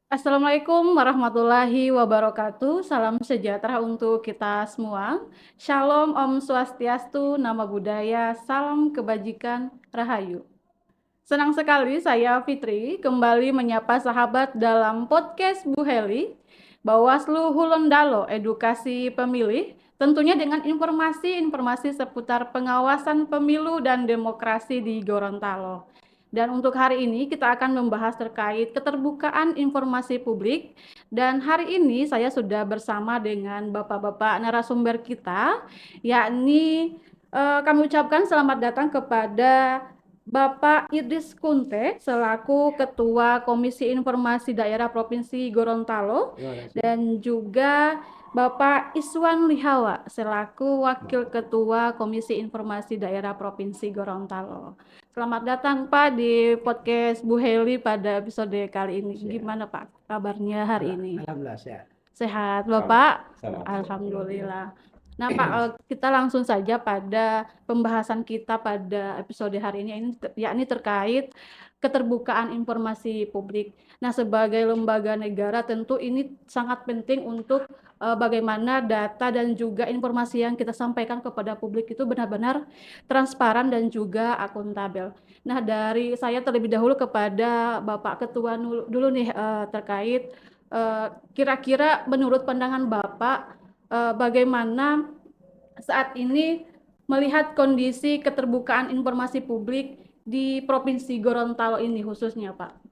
Assalamualaikum warahmatullahi wabarakatuh. Salam sejahtera untuk kita semua. Shalom, Om Swastiastu, Nama Budaya, Salam Kebajikan, Rahayu. Senang sekali saya Fitri kembali menyapa sahabat dalam podcast Bu Heli, Bawaslu Hulondalo Edukasi Pemilih, tentunya dengan informasi-informasi seputar pengawasan pemilu dan demokrasi di Gorontalo. Dan untuk hari ini kita akan membahas terkait keterbukaan informasi publik. Dan hari ini saya sudah bersama dengan bapak-bapak narasumber kita, yakni kami ucapkan selamat datang kepada Bapak Idris Kunte selaku Ketua Komisi Informasi Daerah Provinsi Gorontalo dan juga Bapak Iswan Lihawa selaku Wakil Ketua Komisi Informasi Daerah Provinsi Gorontalo. Selamat datang Pak di podcast Bu Heli pada episode kali ini. Gimana Pak kabarnya hari ini? Alhamdulillah sehat. Sehat Bapak? Salam. Alhamdulillah. Nah Pak, kita langsung saja pada pembahasan kita pada episode hari ini yakni terkait keterbukaan informasi publik. Nah, sebagai lembaga negara tentu ini sangat penting untuk bagaimana data dan juga informasi yang kita sampaikan kepada publik itu benar-benar transparan dan juga akuntabel. Nah, dari saya terlebih dahulu kepada Bapak Ketua dulu nih terkait kira-kira menurut pandangan Bapak bagaimana saat ini melihat kondisi keterbukaan informasi publik di Provinsi Gorontalo ini khususnya, Pak?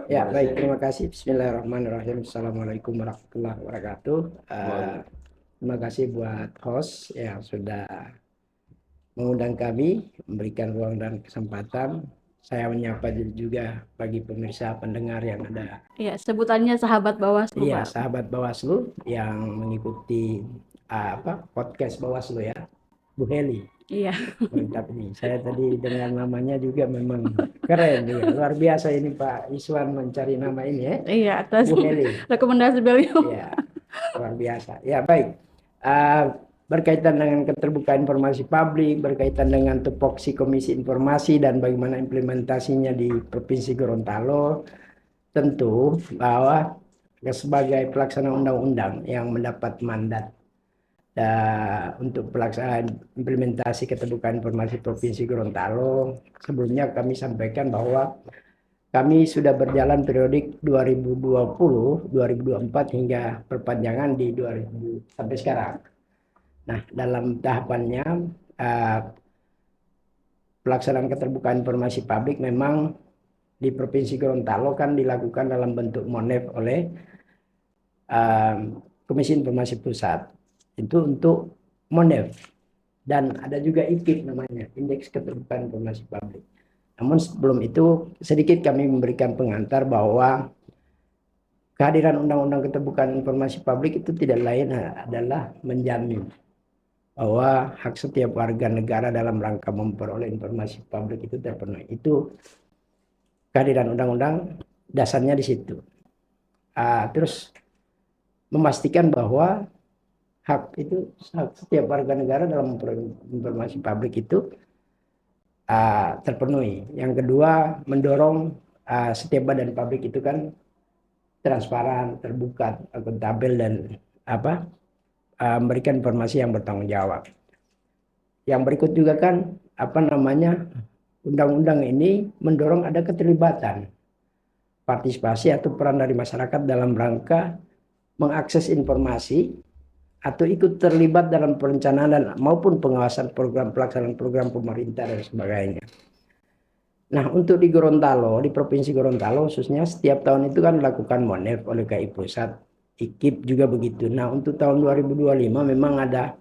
Ya, baik. Terima kasih. Bismillahirrahmanirrahim. Assalamualaikum warahmatullahi wabarakatuh. Terima kasih buat host yang sudah mengundang kami, memberikan ruang dan kesempatan. Saya menyapa juga bagi pemirsa pendengar yang ada. Ya, sebutannya sahabat Bawaslu, Iya, Pak. sahabat Bawaslu yang mengikuti podcast Bawaslu ya, Bu Heli. Iya. Mantap nih. Saya tadi dengar namanya juga memang keren juga. Luar biasa ini Pak Iswan mencari nama ini ya. Iya, atas Bu Heli. rekomendasi beliau. Ya, luar biasa. Ya, baik. Berkaitan dengan keterbukaan informasi publik, berkaitan dengan tupoksi Komisi Informasi dan bagaimana implementasinya di Provinsi Gorontalo, tentu bahwa sebagai pelaksana undang-undang yang mendapat mandat untuk pelaksanaan implementasi keterbukaan informasi Provinsi Gorontalo, sebelumnya kami sampaikan bahwa kami sudah berjalan periodik 2020-2024 hingga perpanjangan di 2000 sampai sekarang. Nah, dalam tahapannya pelaksanaan keterbukaan informasi publik memang di Provinsi Gorontalo kan dilakukan dalam bentuk MONEF oleh Komisi Informasi Pusat. Itu untuk MONEF. Dan ada juga IKIP namanya, Indeks Keterbukaan Informasi Publik. Namun sebelum itu sedikit kami memberikan pengantar bahwa kehadiran Undang-Undang Keterbukaan Informasi Publik itu tidak lain adalah menjamin bahwa hak setiap warga negara dalam rangka memperoleh informasi publik itu terpenuhi. Itu kehadiran undang-undang dasarnya di situ. Terus memastikan bahwa hak itu hak setiap warga negara dalam memperoleh informasi publik itu terpenuhi. Yang kedua, mendorong setiap badan publik itu kan transparan, terbuka, akuntabel dan memberikan informasi yang bertanggung jawab. Yang berikut juga kan undang-undang ini mendorong ada keterlibatan partisipasi atau peran dari masyarakat dalam rangka mengakses informasi atau ikut terlibat dalam perencanaan dan maupun pengawasan pelaksanaan program pemerintah dan sebagainya. Nah, untuk di Gorontalo, di Provinsi Gorontalo khususnya setiap tahun itu kan dilakukan MONEF oleh KI Pusat, IKIP juga begitu. Nah, untuk tahun 2025 memang ada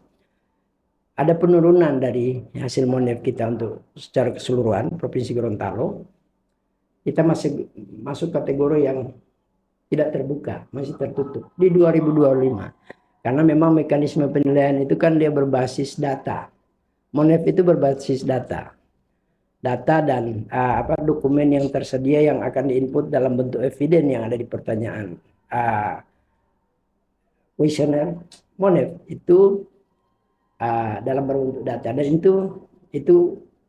penurunan dari hasil MONEF kita untuk secara keseluruhan Provinsi Gorontalo. Kita masih masuk kategori yang tidak terbuka, masih tertutup di 2025. Karena memang mekanisme penilaian itu kan dia berbasis data. MONEF itu berbasis data. Data dan dokumen yang tersedia yang akan diinput dalam bentuk eviden yang ada di pertanyaan kuesioner MONEF itu dalam bentuk data. Dan itu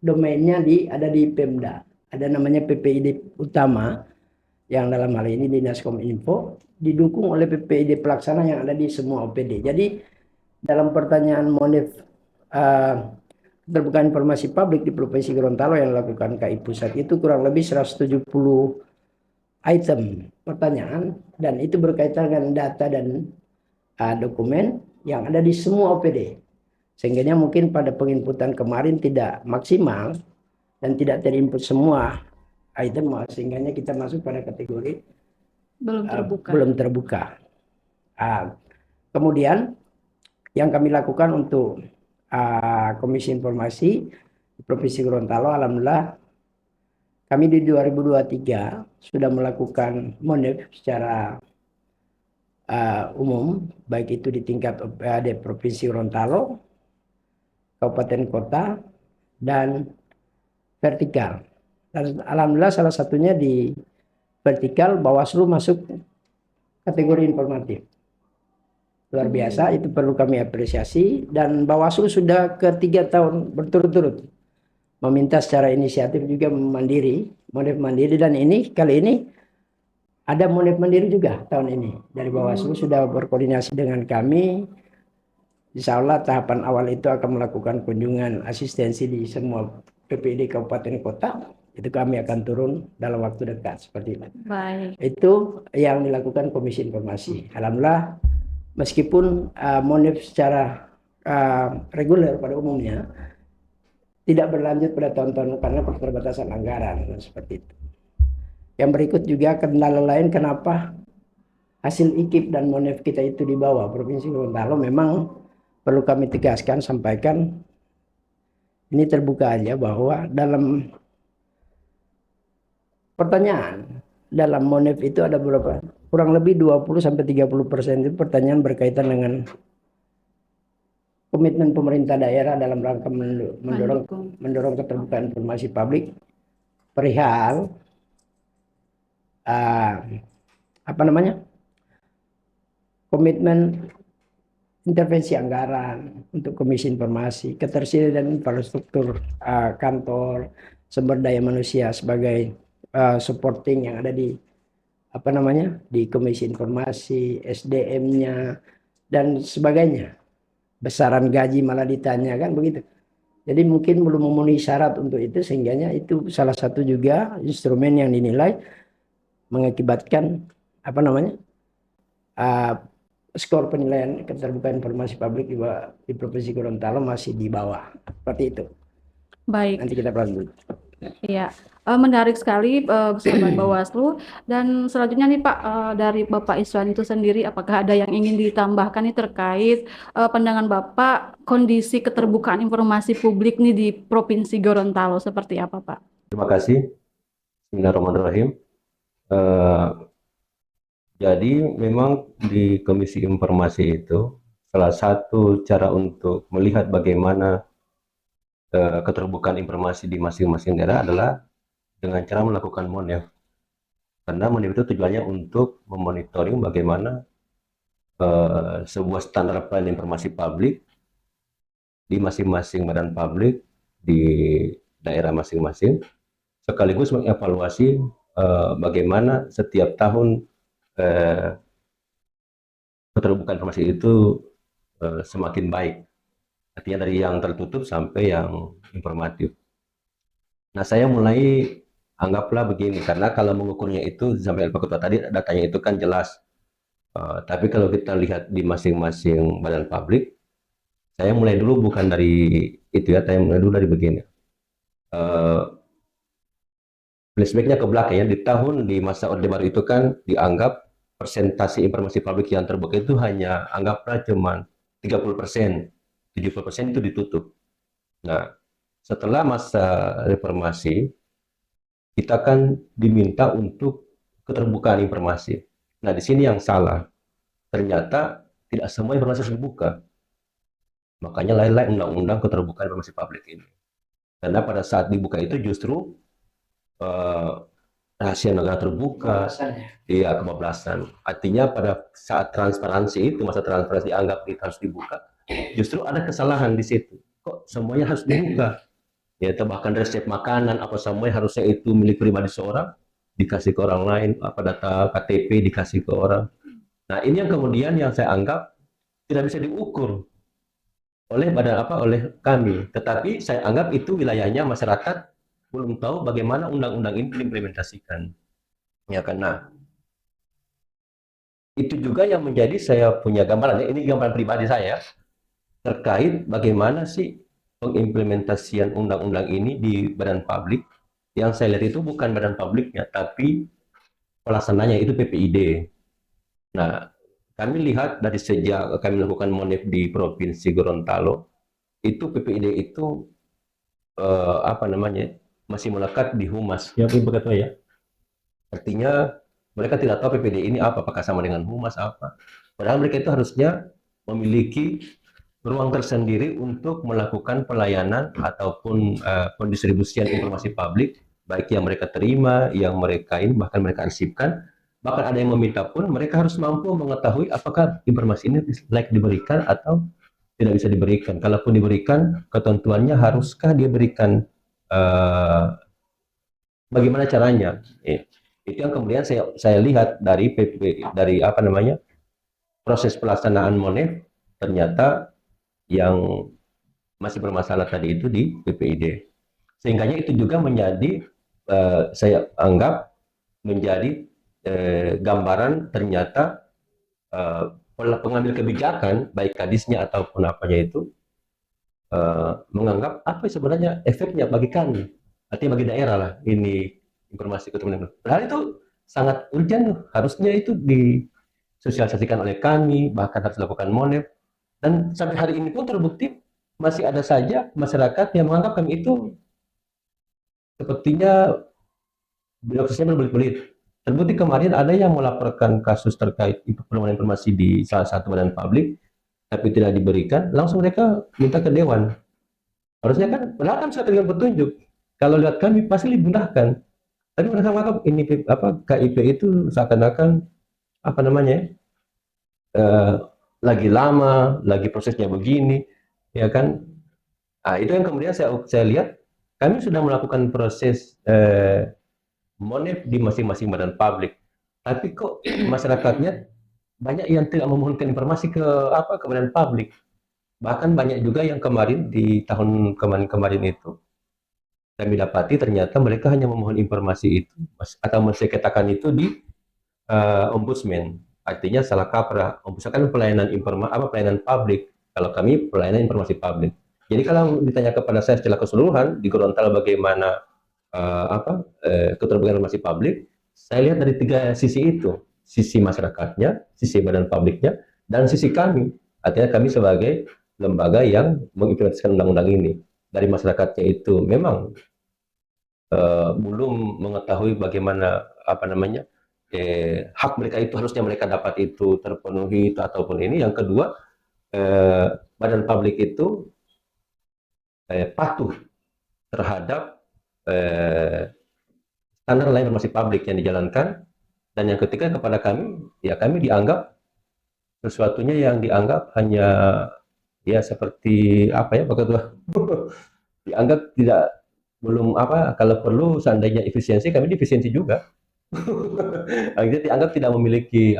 domainnya ada di Pemda. Ada namanya PPID utama yang dalam hal ini Dinas Kominfo, didukung oleh PPID pelaksana yang ada di semua OPD. Jadi dalam pertanyaan Monif keterbukaan informasi publik di Provinsi Gorontalo yang dilakukan KI Pusat itu kurang lebih 170 item pertanyaan, dan itu berkaitan dengan data dan dokumen yang ada di semua OPD. Sehingga mungkin pada penginputan kemarin tidak maksimal dan tidak terinput semua item, sehingga kita masuk pada kategori belum terbuka. Kemudian yang kami lakukan untuk Komisi Informasi di Provinsi Gorontalo, alhamdulillah kami di 2023 sudah melakukan monif secara umum, baik itu di tingkat OPD Provinsi Gorontalo, kabupaten kota, dan vertikal. Dan alhamdulillah salah satunya di vertikal Bawaslu masuk kategori informatif. Luar biasa, itu perlu kami apresiasi, dan Bawaslu sudah ketiga tahun berturut-turut meminta secara inisiatif juga mandiri, monif mandiri, dan kali ini ada monif mandiri juga tahun ini dari Bawaslu sudah berkoordinasi dengan kami. Insya Allah tahapan awal itu akan melakukan kunjungan asistensi di semua PPD kabupaten kota. Itu kami akan turun dalam waktu dekat seperti itu. Baik. Itu yang dilakukan Komisi Informasi. Alhamdulillah, meskipun monif secara reguler pada umumnya tidak berlanjut pada tahun-tahun karena keterbatasan anggaran seperti itu. Yang berikut juga kendala lain kenapa hasil IKIP dan monif kita itu di bawah Provinsi Gorontalo, memang perlu kami tegaskan, sampaikan, ini terbuka aja bahwa dalam pertanyaan dalam monif itu ada berapa? Kurang lebih 20-30% itu pertanyaan berkaitan dengan komitmen pemerintah daerah dalam rangka mendorong keterbukaan informasi publik perihal komitmen intervensi anggaran untuk Komisi Informasi, ketersediaan infrastruktur kantor, sumber daya manusia sebagai supporting yang ada di di Komisi Informasi, SDM-nya dan sebagainya. Besaran gaji malah ditanya, kan begitu. Jadi mungkin belum memenuhi syarat untuk itu, sehingga itu salah satu juga instrumen yang dinilai mengakibatkan skor penilaian keterbukaan informasi publik di Provinsi Gorontalo masih di bawah. Seperti itu. Baik. Nanti kita lanjut. Iya, menarik sekali sahabat Bawaslu. Dan selanjutnya nih Pak, dari Bapak Iswan itu sendiri, apakah ada yang ingin ditambahkan nih terkait pandangan Bapak kondisi keterbukaan informasi publik nih di Provinsi Gorontalo seperti apa Pak? Terima kasih. Bismillahirrahmanirrahim. Jadi memang di Komisi Informasi itu salah satu cara untuk melihat bagaimana keterbukaan informasi di masing-masing daerah adalah dengan cara melakukan monef. Karena monef itu tujuannya untuk memonitoring bagaimana sebuah standar pelayanan informasi publik di masing-masing badan publik di daerah masing-masing, sekaligus mengevaluasi bagaimana setiap tahun keterbukaan informasi itu semakin baik. Artinya dari yang tertutup sampai yang informatif. Nah, saya mulai anggaplah begini, karena kalau mengukurnya itu sampai Pak Ketua tadi datanya itu kan jelas. Tapi kalau kita lihat di masing-masing badan publik, saya mulai dulu bukan dari itu ya, saya mulai dulu dari begini. Flashbacknya ke belakang ya, di masa Orde Baru itu kan dianggap persentase informasi publik yang terbuka itu hanya anggaplah cuman 30%, 70% itu ditutup. Nah, setelah masa reformasi, kita kan diminta untuk keterbukaan informasi. Nah, di sini yang salah. Ternyata tidak semua informasi harus dibuka. Makanya lahirlah undang-undang keterbukaan informasi publik ini. Karena pada saat dibuka itu justru rahasia negara terbuka, iya, kebablasan. Artinya pada saat transparansi itu, masa transparansi dianggap harus dibuka, justru ada kesalahan di situ. Kok semuanya harus dibuka? Ya, bahkan resep makanan apa semuanya harusnya itu milik pribadi seorang, dikasih ke orang lain, apa data KTP dikasih ke orang. Nah, ini yang kemudian yang saya anggap tidak bisa diukur oleh oleh kami. Tetapi saya anggap itu wilayahnya masyarakat belum tahu bagaimana undang-undang ini diimplementasikan. Ya kan? Nah, itu juga yang menjadi saya punya gambaran. Ini gambaran pribadi saya terkait bagaimana sih pengimplementasian undang-undang ini di badan publik. Yang saya lihat itu bukan badan publiknya, tapi pelaksananya itu PPID. Nah, kami lihat dari sejak kami melakukan monef di Provinsi Gorontalo, itu PPID itu masih melekat di humas. Ya, begitu ya. Artinya mereka tidak tahu PPD ini apa, apakah sama dengan humas apa. Padahal mereka itu harusnya memiliki ruang tersendiri untuk melakukan pelayanan ataupun pendistribusian informasi publik, baik yang mereka terima, yang mereka ini bahkan mereka arsipkan, bahkan ada yang meminta pun mereka harus mampu mengetahui apakah informasi ini layak diberikan atau tidak bisa diberikan. Kalaupun diberikan, ketentuannya haruskah dia berikan, bagaimana caranya? Itu yang kemudian saya lihat dari dari proses pelaksanaan monef, ternyata yang masih bermasalah tadi itu di PPID. Sehingga itu juga menjadi saya anggap menjadi gambaran ternyata pengambil kebijakan baik kadisnya ataupun apanya itu menganggap apa sebenarnya efeknya bagi kami, artinya bagi daerah lah ini informasi ketemuan. Padahal itu sangat urgent, harusnya itu disosialisasikan oleh kami, bahkan harus dilakukan monef. Dan sampai hari ini pun terbukti masih ada saja masyarakat yang menganggap kami itu sepertinya birokrasinya berbelit-belit. Terbukti kemarin ada yang melaporkan kasus terkait permohonan informasi di salah satu badan publik, tapi tidak diberikan, langsung mereka minta ke dewan. Harusnya kan, padahal kan sudah dengan petunjuk. Kalau lihat kami pasti dimudahkan. Tapi mereka menganggap ini KIP itu seakan-akan apa namanya eh, lagi lama, lagi prosesnya begini, ya kan? Nah, itu yang kemudian saya lihat kami sudah melakukan proses monef di masing-masing badan publik, tapi kok masyarakatnya banyak yang tidak memohonkan informasi ke badan publik. Bahkan banyak juga yang kemarin di tahun kemarin itu kami dapati ternyata mereka hanya memohon informasi itu atau mensekitakan itu di ombudsman. Artinya salah kaprah. Ombudsman kan pelayanan pelayanan publik. Kalau kami pelayanan informasi publik. Jadi kalau ditanya kepada saya secara keseluruhan di Gorontalo bagaimana keterbukaan informasi publik, saya lihat dari tiga sisi itu, sisi masyarakatnya, sisi badan publiknya, dan sisi kami. Artinya kami sebagai lembaga yang mengimplementasikan undang-undang ini. Dari masyarakatnya itu memang belum mengetahui bagaimana hak mereka itu harusnya mereka dapat itu terpenuhi itu ataupun ini. Yang kedua, badan publik itu patuh terhadap standar lain informasi publik yang dijalankan. Dan yang ketiga kepada kami, ya kami dianggap sesuatunya yang dianggap hanya ya seperti dianggap tidak belum kalau perlu seandainya efisiensi kami efisiensi juga. Akhirnya dianggap tidak memiliki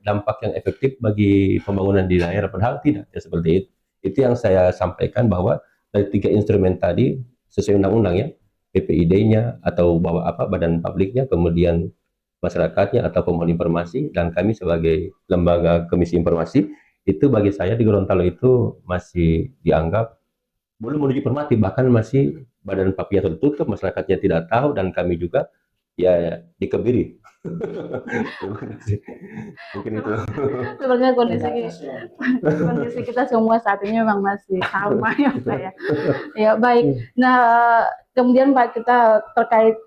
dampak yang efektif bagi pembangunan di daerah, padahal tidak ya seperti itu. Itu yang saya sampaikan bahwa dari tiga instrumen tadi sesuai undang-undang ya, PPID-nya atau badan publiknya, kemudian masyarakatnya atau pemohon informasi, dan kami sebagai lembaga komisi informasi, itu bagi saya di Gorontalo itu masih dianggap belum menuju formatif, bahkan masih badan papia tertutup, masyarakatnya tidak tahu, dan kami juga ya dikebiri. Mungkin itu. Sebenarnya kondisi kita semua saat ini memang masih sama ya Pak ya. Ya baik. Nah kemudian Pak, kita terkait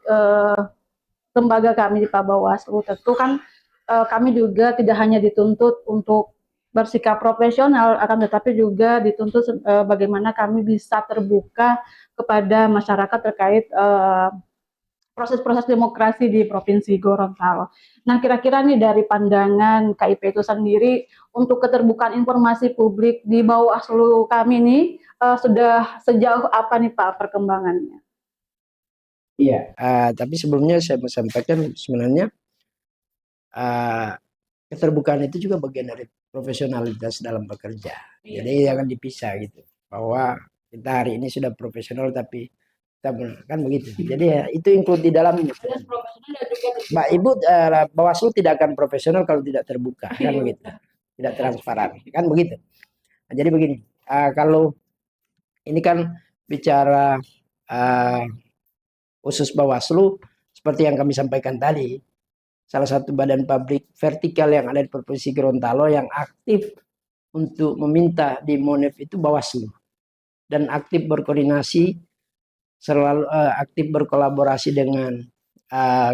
lembaga kami di Pak Bawaslu, tentu kan kami juga tidak hanya dituntut untuk bersikap profesional, akan tetapi juga dituntut bagaimana kami bisa terbuka kepada masyarakat terkait proses-proses demokrasi di Provinsi Gorontalo. Nah, kira-kira nih dari pandangan KIP itu sendiri untuk keterbukaan informasi publik di Bawaslu kami ini sudah sejauh apa nih Pak perkembangannya? Iya, tapi sebelumnya saya mau sampaikan sebenarnya eh, keterbukaan itu juga bagian dari profesionalitas dalam bekerja. Jadi jangan dipisah gitu. Bahwa kita hari ini sudah profesional tapi kita kan begitu. Jadi ya, itu include di dalamnya. Mbak Ibu, Bawaslu tidak akan profesional kalau tidak terbuka, kan begitu. Tidak transparan, kan begitu. Nah, jadi begini, kalau ini kan bicara uh, khusus Bawaslu, seperti yang kami sampaikan tadi, salah satu badan publik vertikal yang ada di Provinsi Gorontalo yang aktif untuk meminta di Monef itu Bawaslu, dan aktif berkoordinasi, selalu aktif berkolaborasi dengan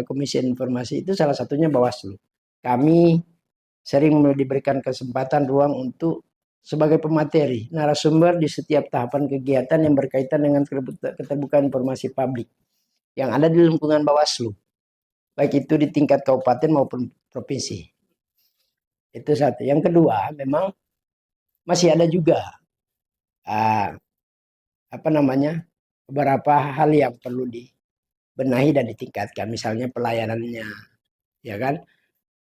Komisi Informasi itu salah satunya Bawaslu. Kami sering diberikan kesempatan ruang untuk sebagai pemateri narasumber di setiap tahapan kegiatan yang berkaitan dengan keterbukaan informasi publik yang ada di lingkungan Bawaslu, baik itu di tingkat kabupaten maupun provinsi. Itu satu. Yang kedua, memang masih ada juga beberapa hal yang perlu dibenahi dan ditingkatkan, misalnya pelayanannya, ya kan.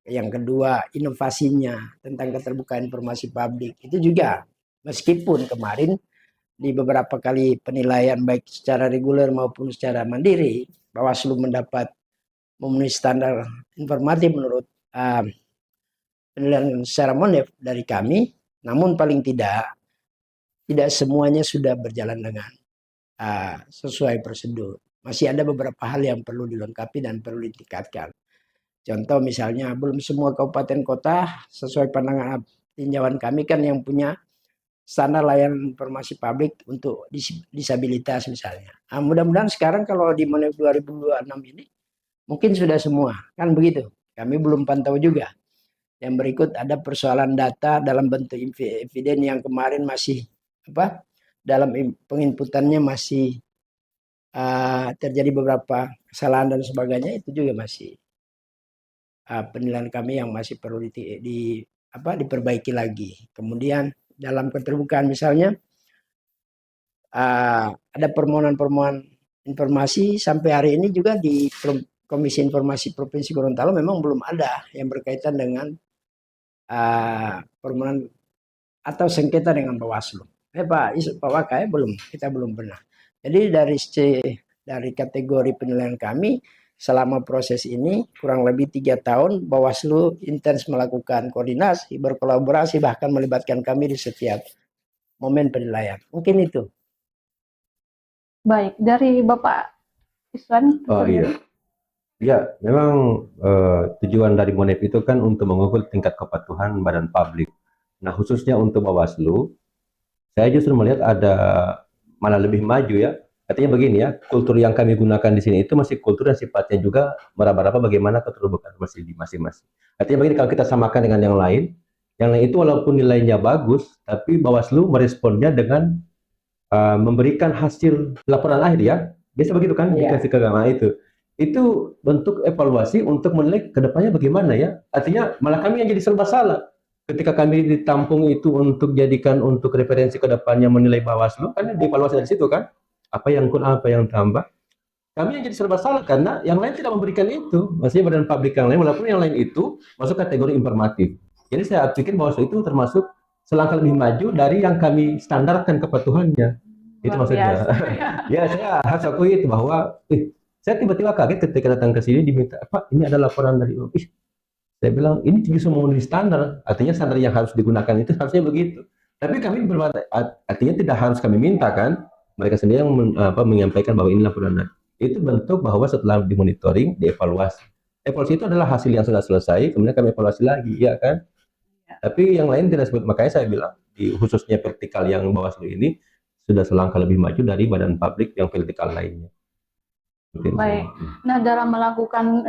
Yang kedua, inovasinya tentang keterbukaan informasi publik itu juga, meskipun kemarin di beberapa kali penilaian baik secara reguler maupun secara mandiri, Bawaslu mendapat memenuhi standar informatif menurut penilaian secara Monef dari kami, namun paling tidak semuanya sudah berjalan dengan sesuai prosedur. Masih ada beberapa hal yang perlu dilengkapi dan perlu ditingkatkan. Contoh misalnya belum semua kabupaten kota sesuai pandangan tinjauan kami kan yang punya standar layanan informasi publik untuk disabilitas misalnya. Nah, mudah-mudahan sekarang kalau di Monef 2026 ini mungkin sudah semua, kan begitu. Kami belum pantau juga. Yang berikut ada persoalan data dalam bentuk eviden yang kemarin masih dalam penginputannya masih terjadi beberapa kesalahan dan sebagainya, itu juga masih penilaian kami yang masih perlu diperbaiki lagi. Kemudian dalam keterbukaan misalnya ada permohonan-permohonan informasi sampai hari ini juga di Komisi Informasi Provinsi Gorontalo memang belum ada yang berkaitan dengan permohonan atau sengketa dengan Bawaslu. Pak Wakai kita belum pernah. Jadi dari kategori penilaian kami selama proses ini kurang lebih 3 tahun Bawaslu intens melakukan koordinasi, berkolaborasi, bahkan melibatkan kami di setiap momen penilaian. Mungkin itu. Baik, dari Bapak Iswan. Oh iya. Ya, memang tujuan dari Monef itu kan untuk mengukur tingkat kepatuhan badan publik. Nah, khususnya untuk Bawaslu, saya justru melihat ada malah lebih maju ya. Artinya begini ya, kultur yang kami gunakan di sini itu masih kultur yang sifatnya juga meraba-raba bagaimana keterbukaan masih di masing-masing. Artinya begini, kalau kita samakan dengan yang lain itu walaupun nilainya bagus, tapi Bawaslu meresponnya dengan memberikan hasil laporan akhir ya. Biasa begitu kan, dikasih ke agama itu. Itu bentuk evaluasi untuk menilai ke depannya bagaimana ya. Artinya malah kami yang jadi serba salah. Ketika kami ditampung itu untuk jadikan untuk referensi ke depannya menilai Bawaslu, kan dievaluasi dari situ kan. Apa yang kurang, apa yang tambah. Kami yang jadi serba salah karena yang lain tidak memberikan itu. Maksudnya badan publik yang lain, walaupun yang lain itu masuk kategori informatif. Jadi saya pikir Bawaslu itu termasuk selangkah lebih maju dari yang kami standarkan kepatuhannya. Itu maksudnya. Ya, saya harus akui itu bahwa saya tiba-tiba kaget ketika datang ke sini diminta, Pak, ini ada laporan dari saya bilang, ini justru memenuhi standar. Artinya standar yang harus digunakan itu harusnya begitu. Tapi kami artinya tidak harus kami minta kan. Mereka sendiri yang menyampaikan bahwa ini laporan. Itu bentuk bahwa setelah dimonitoring, dievaluasi. Evaluasi itu adalah hasil yang sudah selesai, kemudian kami evaluasi lagi, ya kan? Ya. Tapi yang lain tidak sebut. Makanya saya bilang, khususnya vertikal yang Bawaslu ini, sudah selangkah lebih maju dari badan publik yang vertikal lainnya. Baik. Nah, dalam melakukan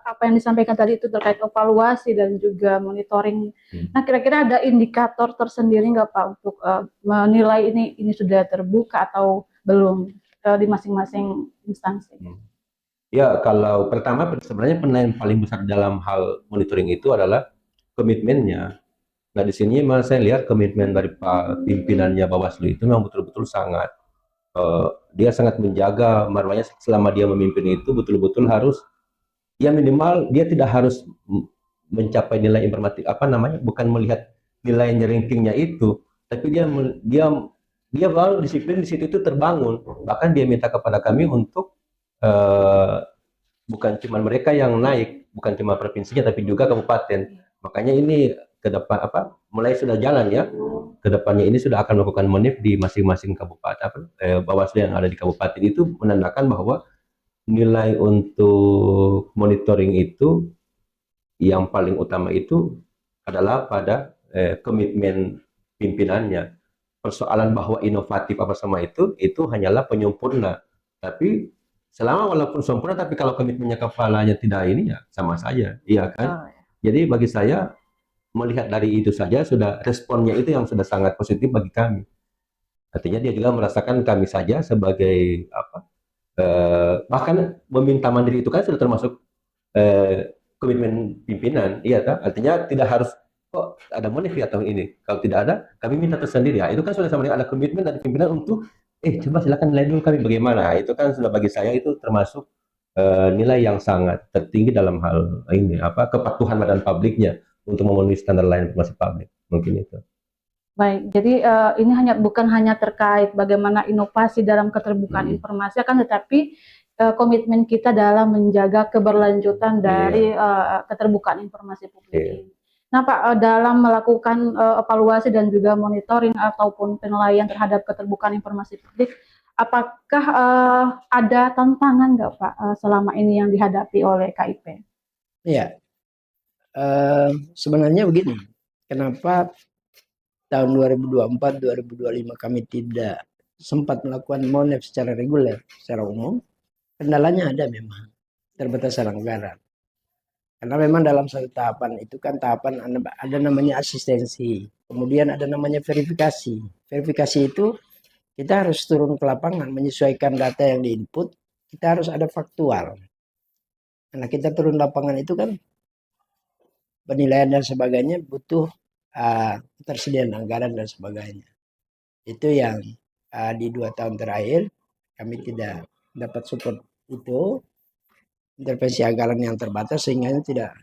apa yang disampaikan tadi itu terkait evaluasi dan juga monitoring. Nah, kira-kira ada indikator tersendiri nggak Pak untuk menilai ini sudah terbuka atau belum di masing-masing instansi? Ya, kalau pertama sebenarnya penilaian paling besar dalam hal monitoring itu adalah komitmennya. Nah, di sini memang saya lihat komitmen dari pimpinannya Bawaslu itu memang betul-betul sangat dia sangat menjaga marwahnya selama dia memimpin itu betul-betul harus ya minimal dia tidak harus mencapai nilai informatif apa namanya bukan melihat nilai rankingnya itu tapi dia baru disiplin di situ itu terbangun bahkan dia minta kepada kami untuk eh, bukan cuma mereka yang naik bukan cuma provinsinya tapi juga kabupaten makanya ini ke depan apa mulai sudah jalan ya ke depannya ini sudah akan melakukan monif di masing-masing kabupaten Bawaslu yang ada di kabupaten itu menandakan bahwa nilai untuk monitoring itu yang paling utama itu adalah pada komitmen pimpinannya. Persoalan bahwa inovatif apa sama itu hanyalah penyempurna. Tapi selama walaupun sempurna, tapi kalau komitmennya kepalanya tidak ini ya sama saja, iya kan? Oh, ya. Jadi bagi saya melihat dari itu saja sudah responnya itu yang sudah sangat positif bagi kami. Artinya dia juga merasakan kami saja sebagai apa? Bahkan meminta mandiri itu kan sudah termasuk komitmen pimpinan, iya kan? Artinya tidak harus kok ada monif ya tahun ini. Kalau tidak ada, kami minta tersendiri. Ya, itu kan sudah sama dengan ada komitmen dari pimpinan untuk coba silakan nilai dulu kami bagaimana. Itu kan sudah bagi saya itu termasuk nilai yang sangat tertinggi dalam hal ini apa kepatuhan badan publiknya untuk memenuhi standar layanan informasi publik. Mungkin itu. Baik, jadi ini bukan hanya terkait bagaimana inovasi dalam keterbukaan informasi, akan tetapi komitmen kita dalam menjaga keberlanjutan dari keterbukaan informasi publik ini. Nah, Pak, dalam melakukan evaluasi dan juga monitoring ataupun penilaian terhadap keterbukaan informasi publik, apakah ada tantangan nggak, Pak, selama ini yang dihadapi oleh KIP? Ya, sebenarnya begini, kenapa tahun 2024-2025 kami tidak sempat melakukan monef secara reguler, secara umum, kendalanya ada memang, keterbatasan anggaran. Karena memang dalam satu tahapan itu kan tahapan ada namanya asistensi, kemudian ada namanya verifikasi. Verifikasi itu kita harus turun ke lapangan, menyesuaikan data yang diinput, kita harus ada faktual. Karena kita turun lapangan itu kan penilaian dan sebagainya butuh ketersediaan anggaran dan sebagainya. Itu yang di 2 tahun terakhir kami tidak dapat support itu, intervensi anggaran yang terbatas sehingga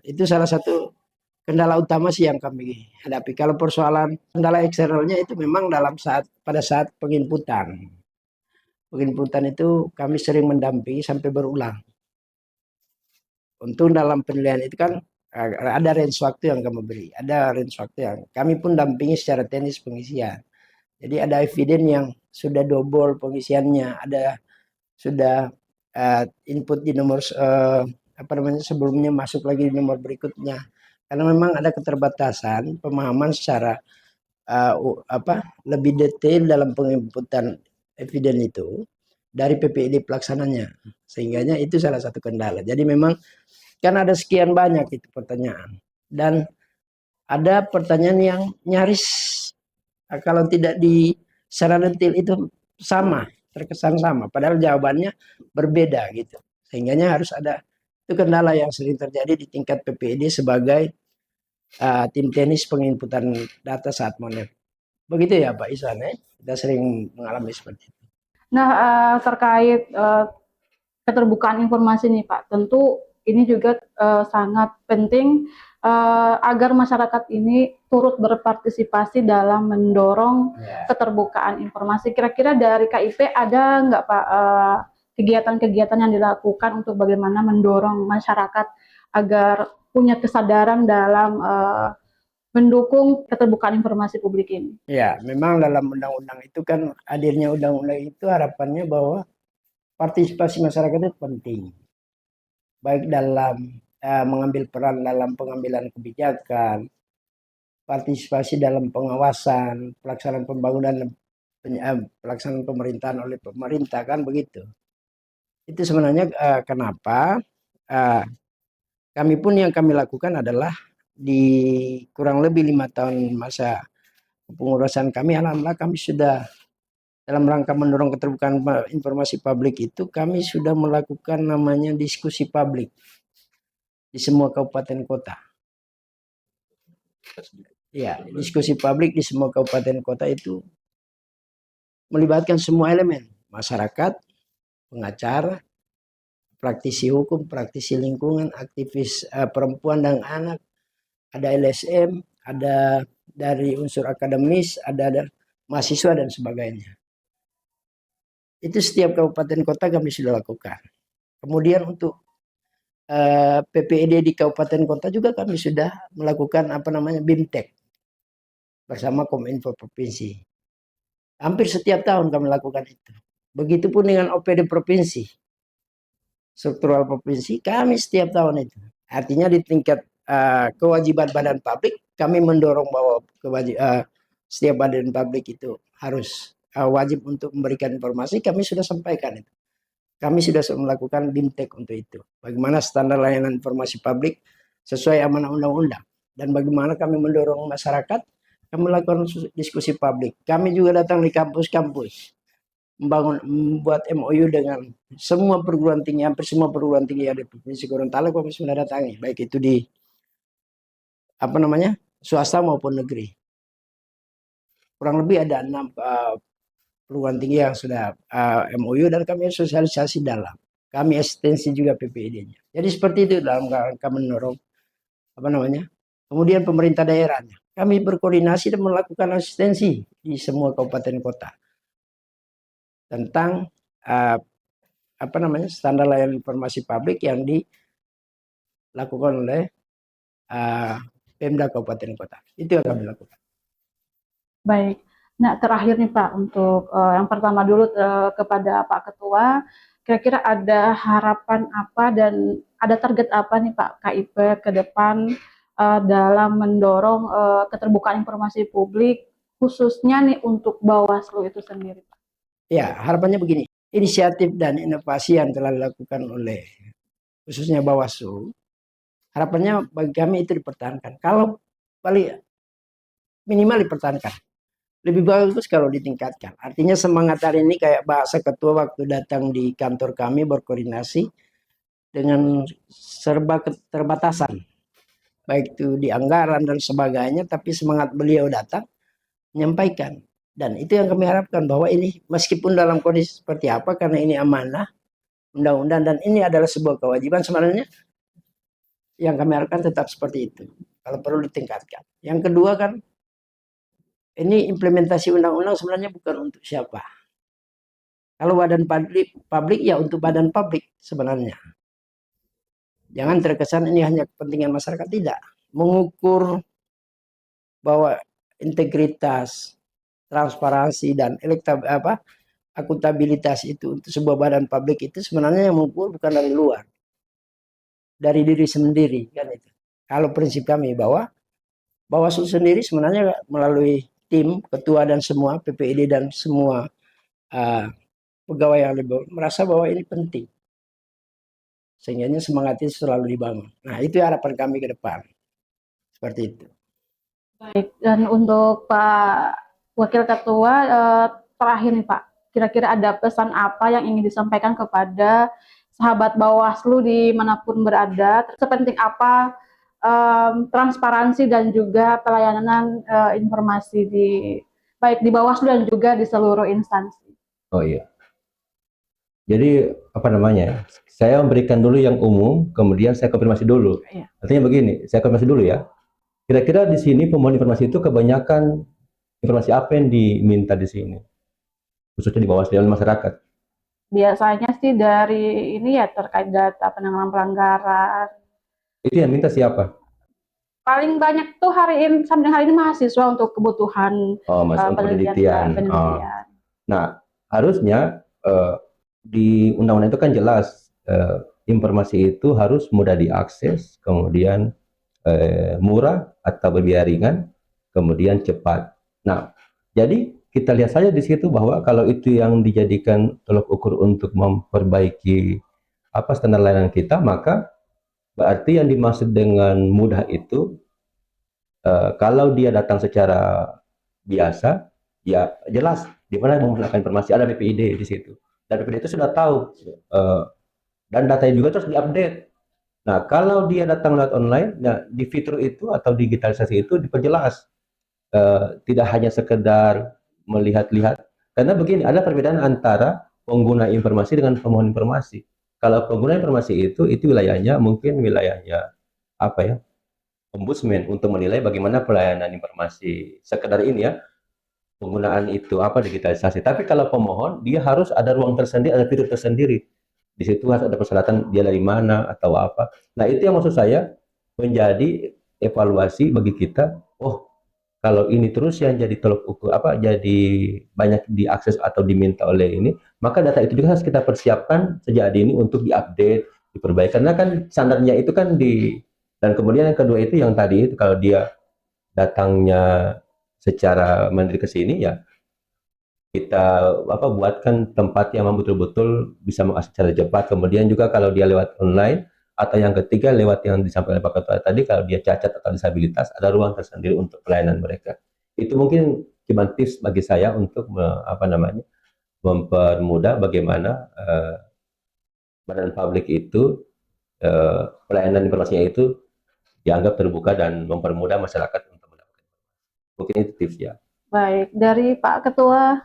itu salah satu kendala utama sih yang kami hadapi. Kalau persoalan kendala eksternalnya itu memang pada saat penginputan. Penginputan itu kami sering mendampingi sampai berulang. Untuk dalam penilaian itu kan ada range waktu yang kami beri, ada range waktu yang kami pun dampingi secara teknis pengisian. Jadi ada eviden yang sudah double pengisiannya, ada sudah input di nomor sebelumnya masuk lagi di nomor berikutnya. Karena memang ada keterbatasan pemahaman secara lebih detail dalam penginputan eviden itu dari PPID pelaksananya. Sehingganya itu salah satu kendala. Jadi memang kan ada sekian banyak itu pertanyaan. Dan ada pertanyaan yang nyaris kalau tidak di secara detail itu sama, terkesan sama. Padahal jawabannya berbeda gitu. Sehingganya harus ada itu kendala yang sering terjadi di tingkat PPID sebagai tim teknis penginputan data saat monef. Begitu ya Pak Isan, kita sering mengalami seperti itu. Nah, terkait keterbukaan informasi nih Pak, tentu ini juga sangat penting agar masyarakat ini turut berpartisipasi dalam mendorong keterbukaan informasi. Kira-kira dari KIP ada nggak Pak kegiatan-kegiatan yang dilakukan untuk bagaimana mendorong masyarakat agar punya kesadaran dalam mendukung keterbukaan informasi publik ini? Ya, memang dalam undang-undang itu kan hadirnya undang-undang itu harapannya bahwa partisipasi masyarakat itu penting. Baik dalam mengambil peran dalam pengambilan kebijakan, partisipasi dalam pengawasan, pelaksanaan pembangunan, pelaksanaan pemerintahan oleh pemerintah kan begitu. Itu sebenarnya kenapa kami pun yang kami lakukan adalah di kurang lebih 5 tahun masa pengurusan kami, alhamdulillah kami sudah dalam rangka mendorong keterbukaan informasi publik itu kami sudah melakukan namanya diskusi publik di semua kabupaten kota. Ya, diskusi publik di semua kabupaten kota itu melibatkan semua elemen, masyarakat, pengacara, praktisi hukum, praktisi lingkungan, aktivis perempuan dan anak, ada LSM, ada dari unsur akademis, ada mahasiswa dan sebagainya. Itu setiap kabupaten kota kami sudah lakukan. Kemudian untuk PPID di kabupaten kota juga kami sudah melakukan BIMTEK bersama Kominfo provinsi. Hampir setiap tahun kami lakukan itu. Begitupun dengan OPD provinsi, struktural provinsi, kami setiap tahun itu. Artinya di tingkat kewajiban badan publik, kami mendorong bahwa setiap badan publik itu harus wajib untuk memberikan informasi. Kami sudah sampaikan itu. Kami sudah melakukan BIMTEK untuk itu. Bagaimana standar layanan informasi publik sesuai amanah undang-undang. Dan bagaimana kami mendorong masyarakat, kami melakukan diskusi publik. Kami juga datang di kampus-kampus, membuat MOU dengan semua perguruan tinggi, hampir semua perguruan tinggi yang ada di Provinsi Gorontalo kami sudah datangi, baik itu di swasta maupun negeri. Kurang lebih ada 6 perguruan tinggi yang sudah MOU dan kami sosialisasi dalam. Kami asistensi juga PPID-nya. Jadi seperti itu dalam rangka mendorong kemudian pemerintah daerahnya. Kami berkoordinasi dan melakukan asistensi di semua kabupaten kota tentang standar layanan informasi publik yang dilakukan oleh Pemda kabupaten kota. Itu yang kami lakukan. Baik. Nah, terakhir nih Pak, untuk yang pertama dulu kepada Pak Ketua, kira-kira ada harapan apa dan ada target apa nih Pak KIP ke depan dalam mendorong keterbukaan informasi publik, khususnya nih untuk Bawaslu itu sendiri Pak? Ya, harapannya begini, inisiatif dan inovasi yang telah dilakukan oleh khususnya Bawaslu, harapannya bagi kami itu dipertahankan. Kalau paling minimal dipertahankan. Lebih bagus kalau ditingkatkan. Artinya semangat hari ini kayak bahasa ketua waktu datang di kantor kami berkoordinasi dengan serba keterbatasan. Baik itu di anggaran dan sebagainya, tapi semangat beliau datang menyampaikan. Dan itu yang kami harapkan bahwa ini meskipun dalam kondisi seperti apa, karena ini amanah, undang-undang, dan ini adalah sebuah kewajiban sebenarnya, yang kami harapkan tetap seperti itu. Kalau perlu ditingkatkan. Yang kedua kan, ini implementasi undang-undang sebenarnya bukan untuk siapa. Kalau badan publik ya untuk badan publik sebenarnya. Jangan terkesan ini hanya kepentingan masyarakat, tidak. Mengukur bahwa integritas, transparansi dan akuntabilitas itu untuk sebuah badan publik itu sebenarnya yang mengukur bukan dari luar. Dari diri sendiri kan itu. Kalau prinsip kami bahwa Bawaslu sendiri sebenarnya melalui tim, ketua dan semua PPID dan semua pegawai yang merasa bahwa ini penting. Sehingga semangat itu selalu dibangun. Nah, itu harapan kami ke depan. Seperti itu. Baik, dan untuk Pak Wakil Ketua, terakhir nih Pak, kira-kira ada pesan apa yang ingin disampaikan kepada sahabat Bawaslu dimanapun berada, sepenting apa transparansi dan juga pelayanan informasi baik di Bawaslu dan juga di seluruh instansi. Oh iya. Jadi saya memberikan dulu yang umum, kemudian saya konfirmasi dulu. Iya. Artinya begini, saya konfirmasi dulu ya. Kira-kira di sini pemohon informasi itu kebanyakan informasi apa yang diminta di sini, khususnya di Bawaslu oleh masyarakat? Biasanya sih dari ini ya terkait data penanganan pelanggaran. Itu yang minta siapa? Paling banyak tuh sampai hari ini mahasiswa untuk kebutuhan penelitian. penelitian. Nah, harusnya di undang-undang itu kan jelas informasi itu harus mudah diakses, kemudian murah atau berbiaya ringan, kemudian cepat. Nah, jadi kita lihat saja di situ bahwa kalau itu yang dijadikan tolok ukur untuk memperbaiki standar layanan kita, maka berarti yang dimaksud dengan mudah itu kalau dia datang secara biasa, ya jelas di mana menggunakan informasi, ada PPID di situ. Dan PPID itu sudah tahu dan datanya juga terus diupdate. Nah, kalau dia datang lewat online, nah di fitur itu atau digitalisasi itu diperjelas, tidak hanya sekedar melihat-lihat. Karena begini, ada perbedaan antara pengguna informasi dengan pemohon informasi. Kalau pengguna informasi itu wilayahnya mungkin wilayahnya apa ya, ombudsman untuk menilai bagaimana pelayanan informasi sekedar ini ya, penggunaan itu apa digitalisasi. Tapi kalau pemohon dia harus ada ruang tersendiri, ada fitur tersendiri. Di situ harus ada persyaratan dia dari mana atau apa. Nah itu yang maksud saya menjadi evaluasi bagi kita. Oh kalau ini terus yang jadi tolok ukur apa jadi banyak diakses atau diminta oleh ini, maka data itu juga harus kita persiapkan sejak dini untuk diupdate, diperbaiki. Karena kan standarnya itu kan dan kemudian yang kedua itu yang tadi itu kalau dia datangnya secara mandiri ke sini ya kita apa buatkan tempat yang betul-betul bisa mengakses secara cepat. Kemudian juga kalau dia lewat online atau yang ketiga lewat yang disampaikan Pak Ketua tadi kalau dia cacat atau disabilitas ada ruang tersendiri untuk pelayanan mereka. Itu mungkin cuma tips bagi saya untuk apa namanya mempermudah bagaimana badan publik itu pelayanan informasinya itu dianggap terbuka dan mempermudah masyarakat untuk mendapatkan. Mungkin itu tips ya. Baik, dari Pak Ketua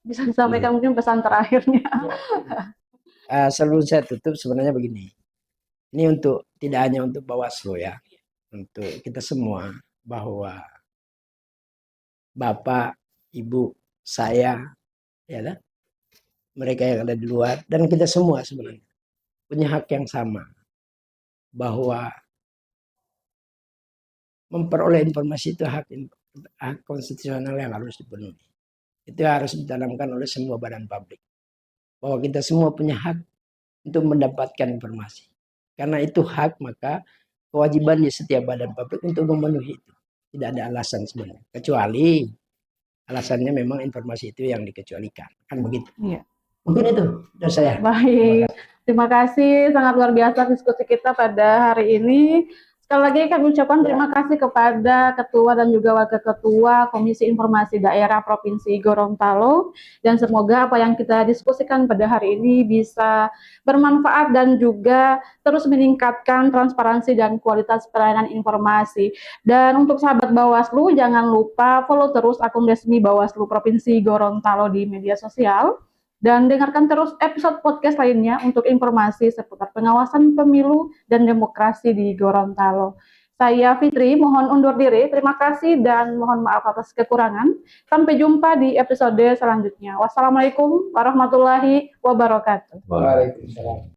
bisa disampaikan mungkin pesan terakhirnya. Sebelum saya tutup sebenarnya begini. Ini untuk tidak hanya untuk Bawaslu ya, untuk kita semua bahwa Bapak, Ibu, saya, ya kan? Mereka yang ada di luar dan kita semua sebenarnya punya hak yang sama bahwa memperoleh informasi itu hak konstitusional yang harus dipenuhi. Itu harus ditanamkan oleh semua badan publik. Bahwa kita semua punya hak untuk mendapatkan informasi. Karena itu hak, maka kewajiban di setiap badan publik untuk memenuhi itu. Tidak ada alasan sebenarnya. Kecuali alasannya memang informasi itu yang dikecualikan. Kan begitu. Iya. Mungkin itu dari saya. Baik, terima kasih, sangat luar biasa diskusi kita pada hari ini. Sekali lagi kami ucapkan terima kasih kepada Ketua dan juga Wakil Ketua Komisi Informasi Daerah Provinsi Gorontalo, dan semoga apa yang kita diskusikan pada hari ini bisa bermanfaat dan juga terus meningkatkan transparansi dan kualitas pelayanan informasi. Dan untuk sahabat Bawaslu, jangan lupa follow terus akun resmi Bawaslu Provinsi Gorontalo di media sosial. Dan dengarkan terus episode podcast lainnya untuk informasi seputar pengawasan pemilu dan demokrasi di Gorontalo. Saya Fitri, mohon undur diri. Terima kasih dan mohon maaf atas kekurangan. Sampai jumpa di episode selanjutnya. Wassalamualaikum warahmatullahi wabarakatuh. Waalaikumsalam.